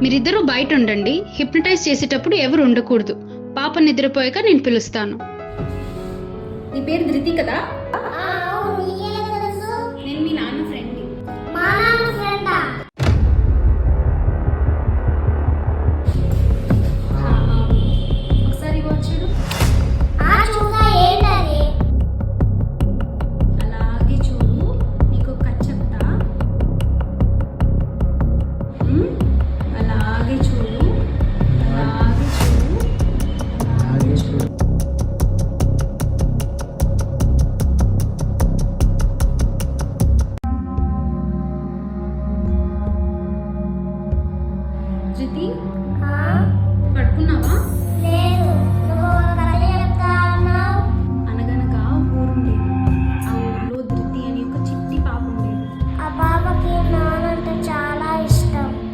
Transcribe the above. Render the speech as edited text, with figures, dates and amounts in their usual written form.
మీరిద్దరూ బయట ఉండండి. హిప్నటైజ్ చేసేటప్పుడు ఎవరు ఉండకూడదు. పాప నిద్రపోయాక నేను పిలుస్తాను. నీ పేరు ధృతి కదా? నేను మీ నాన్న ఫ్రెండ్. ఒకసారి వచ్చాడు. అలాగే చూడు, నీకు కథ చెప్తా. అలాగే చూడు, అలాగే చూడు, అలాగే చూడు. ధృతి, పడుకున్నావా?